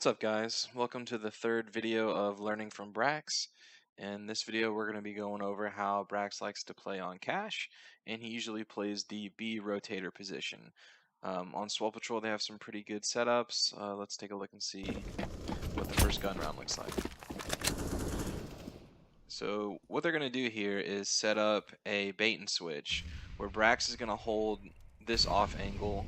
What's up, guys? Welcome to the third video of learning from Brax. In this video we're going to be going over how Brax likes to play on cache, and he usually plays the B rotator position. On Swole Patrol they have some pretty good setups. Let's take a look and see what the first gun round looks like. So what they're going to do here is set up a bait and switch where Brax is going to hold this off angle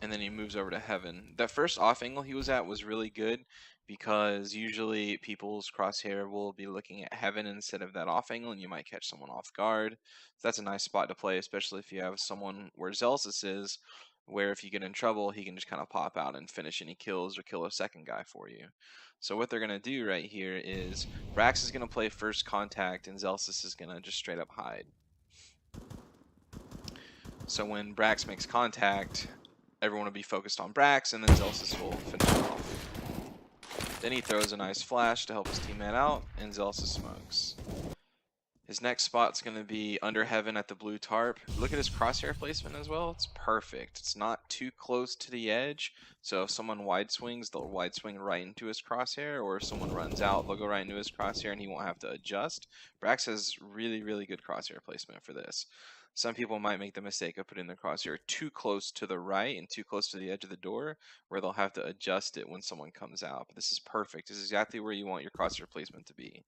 and then he moves over to heaven. That first off angle he was at was really good because usually people's crosshair will be looking at heaven instead of that off angle, and you might catch someone off guard. So that's a nice spot to play, especially if you have someone where Zelsis is, where if you get in trouble, he can just kind of pop out and finish any kills or kill a second guy for you. So what they're going to do right here is Brax is going to play first contact and Zelsis is going to just straight up hide. So when Brax makes contact, everyone will be focused on Brax, and then Zelsis will finish it off. Then he throws a nice flash to help his teammate out, and Zelsis smokes. His next spot's going to be under heaven at the blue tarp. Look at his crosshair placement as well. It's perfect. It's not too close to the edge, so if someone wide swings, they'll wide swing right into his crosshair, or if someone runs out, they'll go right into his crosshair and he won't have to adjust. Brax has really, really good crosshair placement for this. Some people might make the mistake of putting the crosshair too close to the right and too close to the edge of the door, where they'll have to adjust it when someone comes out. But this is perfect. This is exactly where you want your crosshair placement to be.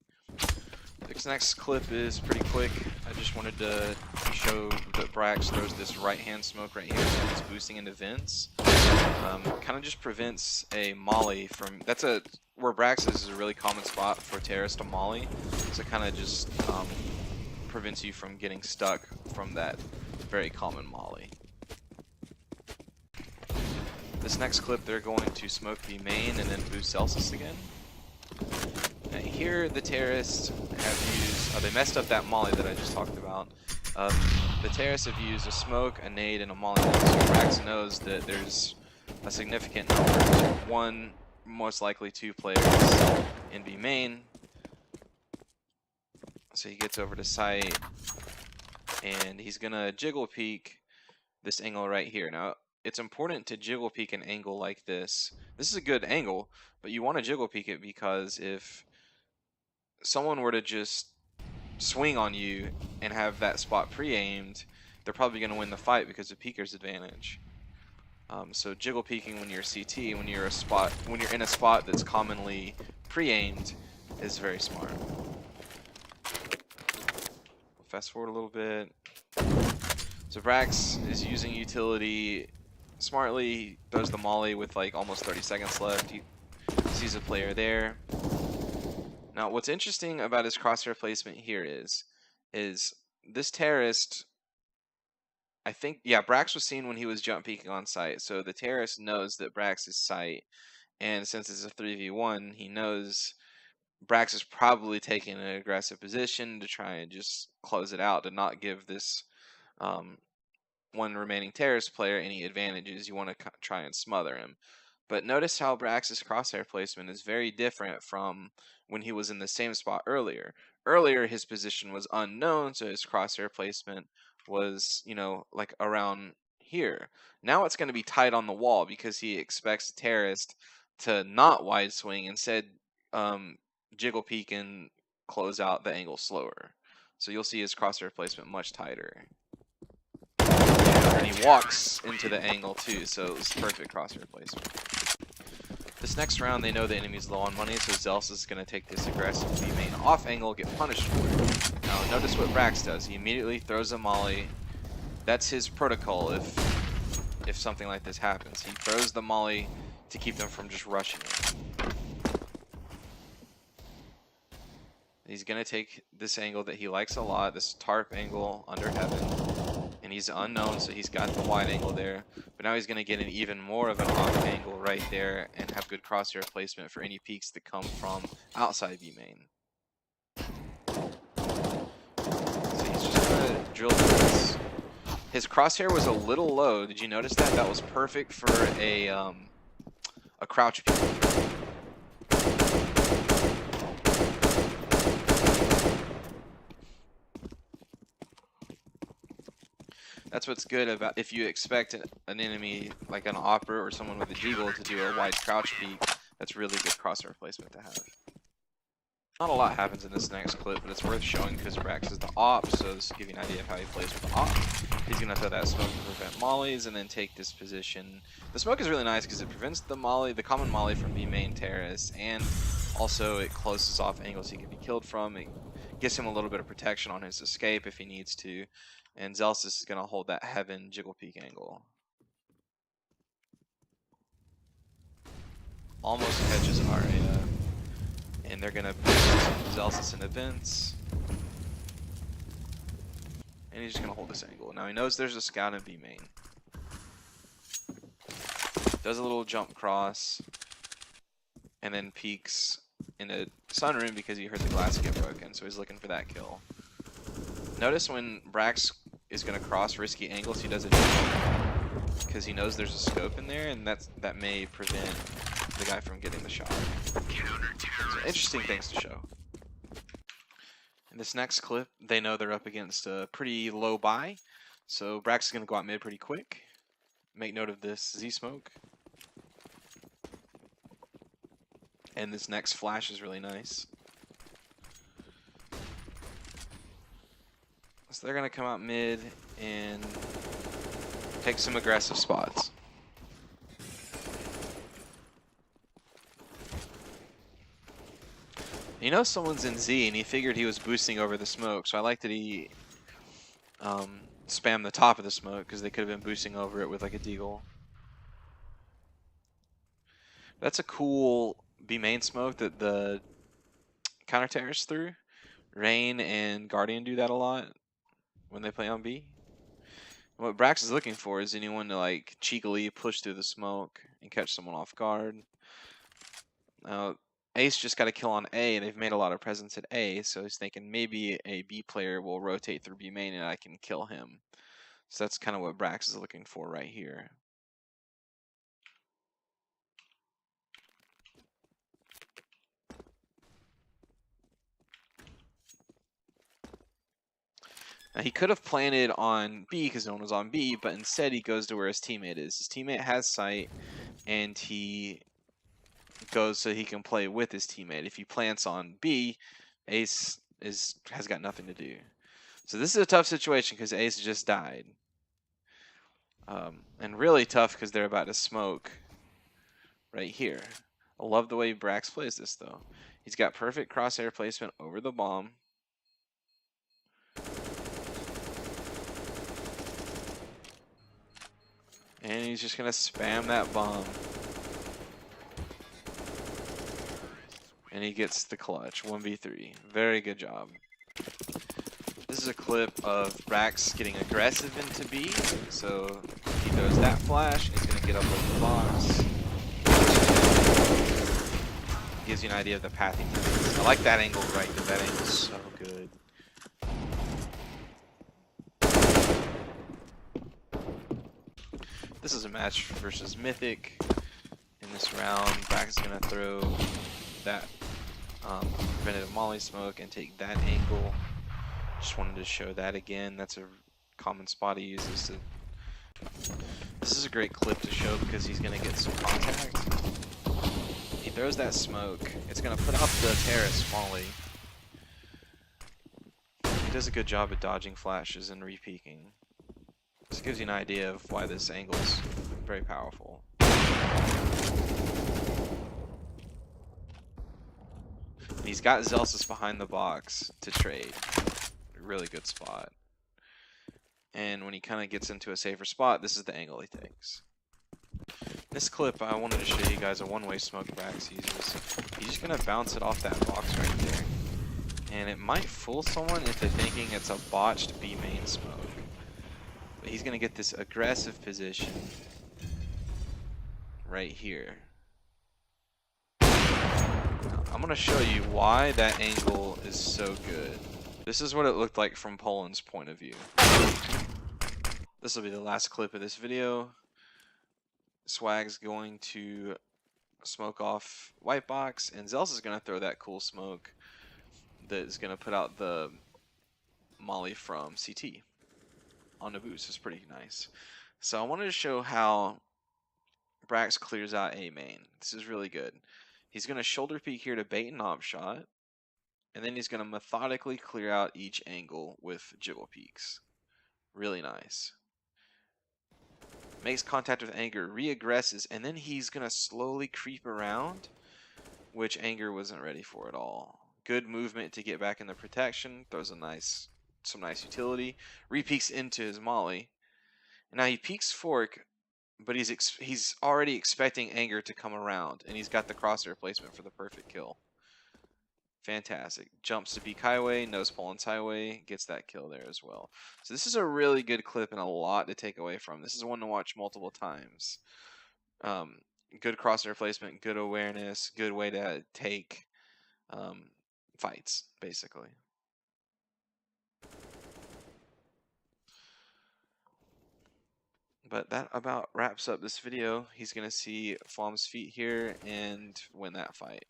This next clip is pretty quick. I just wanted to show that Brax throws this right-hand smoke right here, so it's boosting into vents. Kind of just prevents a molly from. Where Brax is a really common spot for terrorists to molly. So it kind of just prevents you from getting stuck from that very common molly. This next clip, they're going to smoke the main and then boost Celsius again. Now here the terrorists have used, they messed up that molly that I just talked about. The terrorists have used a smoke, a nade, and a molly. So Brax knows that there's a significant number, one, most likely two players in B main. So he gets over to site, and he's gonna jiggle peek this angle right here. Now, it's important to jiggle peek an angle like this. This is a good angle, but you want to jiggle peek it because if someone were to just swing on you and have that spot pre-aimed, they're probably gonna win the fight because of peeker's advantage. So jiggle peeking when you're CT, when you're in a spot that's commonly pre-aimed, is very smart. Fast forward a little bit. So Brax is using utility smartly. He throws the molly with like almost 30 seconds left. He sees a player there. Now what's interesting about his crosshair placement here is this terrorist, I think, yeah, Brax was seen when he was jump peeking on site. So the terrorist knows that Brax is site, and since it's a 3v1, he knows Brax is probably taking an aggressive position to try and just close it out, to not give this one remaining terrorist player any advantages. You want to try and smother him. But notice how Brax's crosshair placement is very different from when he was in the same spot earlier. Earlier, his position was unknown, so his crosshair placement was, like around here. Now it's going to be tight on the wall because he expects the terrorist to not wide swing, instead jiggle peek and close out the angle slower. So you'll see his crosshair placement much tighter. And he walks into the angle too, so it's perfect crosshair placement. This next round, they know the enemy's low on money, so Zelsis is going to take this aggressive B main off angle, get punished for it. Now notice what Brax does. He immediately throws a molly. That's his protocol if something like this happens. He throws the molly to keep them from just rushing it. He's going to take this angle that he likes a lot, this tarp angle under heaven. And he's unknown, so he's got the wide angle there. But now he's going to get an even more of an off angle right there and have good crosshair placement for any peaks that come from outside B main. So he's just going to drill through this. His crosshair was a little low. Did you notice that? That was perfect for a crouch peek. That's what's good about if you expect an enemy like an Opera or someone with a Deagle to do a wide crouch peek. That's really good crosshair placement to have. Not a lot happens in this next clip, but it's worth showing because Brax is the op, so this will give you an idea of how he plays with the op. He's going to throw that smoke to prevent mollies and then take this position. The smoke is really nice because it prevents the molly, the common molly from B main terrace, and also it closes off angles he can be killed from. It gives him a little bit of protection on his escape if he needs to, and Zelsis is going to hold that heaven jiggle peek angle. Almost catches Aria. And they're gonna put Zelsis in events. And he's just gonna hold this angle. Now he knows there's a scout in B main. Does a little jump cross. And then peeks in a sunroom because he heard the glass get broken. So he's looking for that kill. Notice when Brax is gonna cross risky angles, he does a jump. Because he knows there's a scope in there, and that may prevent the guy from getting the shot. So interesting things to show. In this next clip, they know they're up against a pretty low buy, so Brax is going to go out mid pretty quick. Make note of this Z smoke. And this next flash is really nice. So they're going to come out mid and take some aggressive spots. You know someone's in Z, and he figured he was boosting over the smoke, so I like that he spammed the top of the smoke, because they could have been boosting over it with like a deagle. That's a cool B main smoke that the counter terrorists threw. Rain and Guardian do that a lot when they play on B. And what Brax is looking for is anyone to like cheekily push through the smoke and catch someone off guard. Now, Ace just got a kill on A, and they've made a lot of presence at A, so he's thinking maybe a B player will rotate through B main and I can kill him. So that's kind of what Brax is looking for right here. Now he could have planted on B because no one was on B, but instead he goes to where his teammate is. His teammate has sight, and he goes so he can play with his teammate. If he plants on B, Ace has got nothing to do. So this is a tough situation because Ace just died. And really tough because they're about to smoke right here. I love the way Brax plays this though. He's got perfect crosshair placement over the bomb. And he's just going to spam that bomb. And he gets the clutch, 1v3. Very good job. This is a clip of Brax getting aggressive into B. So he throws that flash, he's going to get up over the box. Gives you an idea of the path he takes. I like that angle right there. That angle is so good. This is a match versus Mythic. In this round, Brax is going to throw that preventative molly smoke and take that angle. Just wanted to show that again. That's a common spot he uses. This is a great clip to show because he's going to get some contact. He throws that smoke. It's going to put out the terrace molly. He does a good job at dodging flashes and re-peeking. This gives you an idea of why this angle is very powerful. He's got Zelsis behind the box to trade. A really good spot. And when he kind of gets into a safer spot, this is the angle he takes. This clip, I wanted to show you guys a one-way smoke Brax uses. He's just going to bounce it off that box right there. And it might fool someone into thinking it's a botched B main smoke. But he's going to get this aggressive position right here. I'm going to show you why that angle is so good. This is what it looked like from Poland's point of view. This will be the last clip of this video. Swag's going to smoke off white box, and Zels is going to throw that cool smoke that is going to put out the molly from CT. on the boost is pretty nice. So I wanted to show how Brax clears out A main. This is really good. He's going to shoulder peek here to bait an op shot, and then he's going to methodically clear out each angle with jiggle peeks. Really nice. Makes contact with Anger, re-aggresses, and then he's going to slowly creep around, which Anger wasn't ready for at all. Good movement to get back in the protection. Throws some nice utility. Re-peeks into his molly. And now he peeks fork, but he's already expecting Anger to come around, and he's got the crosshair placement for the perfect kill. Fantastic. Jumps to Beak Highway, nose Poland's Highway, gets that kill there as well. So this is a really good clip and a lot to take away from. This is one to watch multiple times. Good crosshair placement, good awareness, good way to take fights, basically. But that about wraps up this video. He's going to see Flom's feet here and win that fight.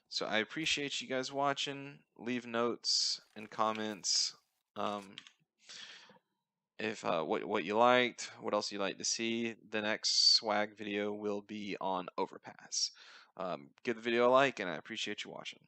So I appreciate you guys watching. Leave notes and comments if what you liked, what else you'd like to see. The next swag video will be on Overpass. Give the video a like, and I appreciate you watching.